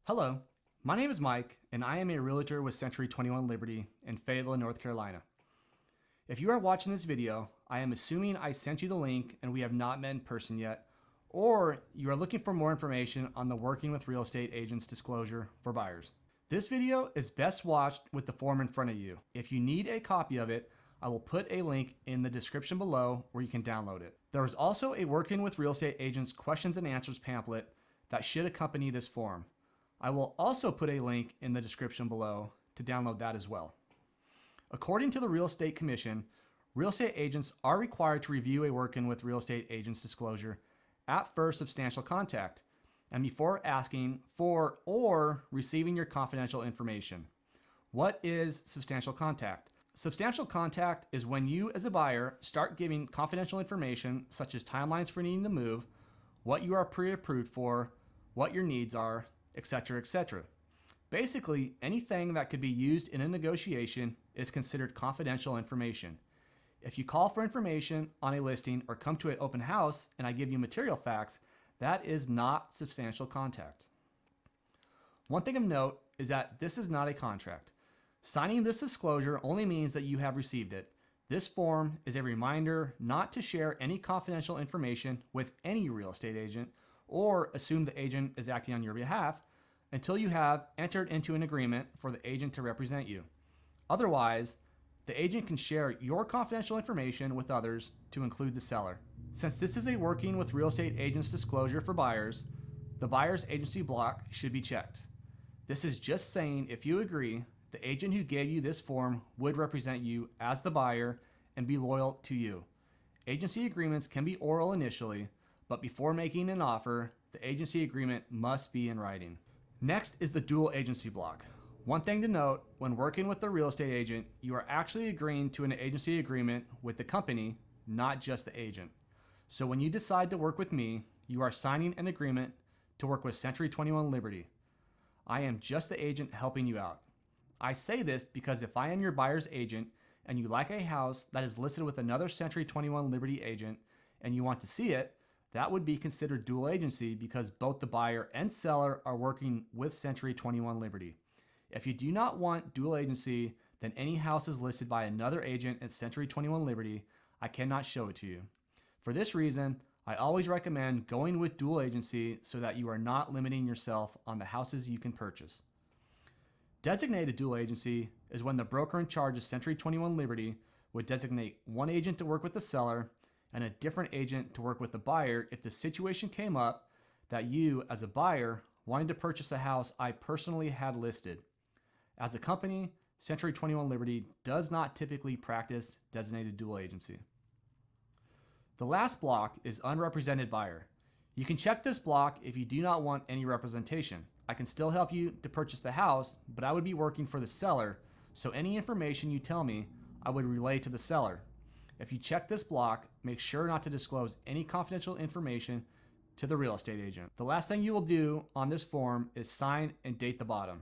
Hello, my name is Mike, and I am a realtor with Century 21 Liberty in Fayetteville, North Carolina. If you are watching this video, I am assuming I sent you the link and we have not met in person yet, or you are looking for more information on the Working with Real Estate Agents disclosure for buyers. This video is best watched with the form in front of you. If you need a copy of it, I will put a link in the description below where you can download it. There is also a Working with Real Estate Agents questions and answers pamphlet that should accompany this form. I will also put a link in the description below to download that as well. According to the Real Estate Commission, real estate agents are required to review a Working with Real Estate Agents disclosure at first substantial contact and before asking for or receiving your confidential information. What is substantial contact? Substantial contact is when you as a buyer start giving confidential information such as timelines for needing to move, what you are pre-approved for, what your needs are, etc., etc. Basically, anything that could be used in a negotiation is considered confidential information. If you call for information on a listing or come to an open house and I give you material facts, that is not substantial contact. One thing of note is that this is not a contract. Signing this disclosure only means that you have received it. This form is a reminder not to share any confidential information with any real estate agent or assume the agent is acting on your behalf until you have entered into an agreement for the agent to represent you. Otherwise, the agent can share your confidential information with others to include the seller. Since this is a Working with Real Estate Agents disclosure for buyers, the buyer's agency block should be checked. This is just saying if you agree, the agent who gave you this form would represent you as the buyer and be loyal to you. Agency agreements can be oral initially, but before making an offer, the agency agreement must be in writing. Next is the dual agency block. One thing to note, when working with the real estate agent, you are actually agreeing to an agency agreement with the company, not just the agent. So when you decide to work with me, you are signing an agreement to work with Century 21 Liberty. I am just the agent helping you out. I say this because if I am your buyer's agent and you like a house that is listed with another Century 21 Liberty agent and you want to see it, that would be considered dual agency because both the buyer and seller are working with Century 21 Liberty. If you do not want dual agency, then any house is listed by another agent at Century 21 Liberty, I cannot show it to you. For this reason, I always recommend going with dual agency so that you are not limiting yourself on the houses you can purchase. Designated dual agency is when the broker in charge of Century 21 Liberty would designate one agent to work with the seller and a different agent to work with the buyer if the situation came up that you, as a buyer, wanted to purchase a house I personally had listed. As a company, Century 21 Liberty does not typically practice designated dual agency. The last block is unrepresented buyer. You can check this block if you do not want any representation. I can still help you to purchase the house, but I would be working for the seller, so any information you tell me, I would relay to the seller. If you check this block, make sure not to disclose any confidential information to the real estate agent. The last thing you will do on this form is sign and date the bottom.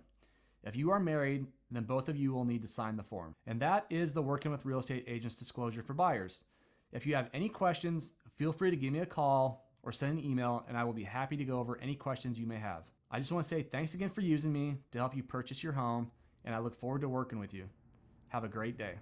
If you are married, then both of you will need to sign the form. And that is the Working with Real Estate Agents disclosure for buyers. If you have any questions, feel free to give me a call or send an email and I will be happy to go over any questions you may have. I just want to say thanks again for using me to help you purchase your home, and I look forward to working with you. Have a great day.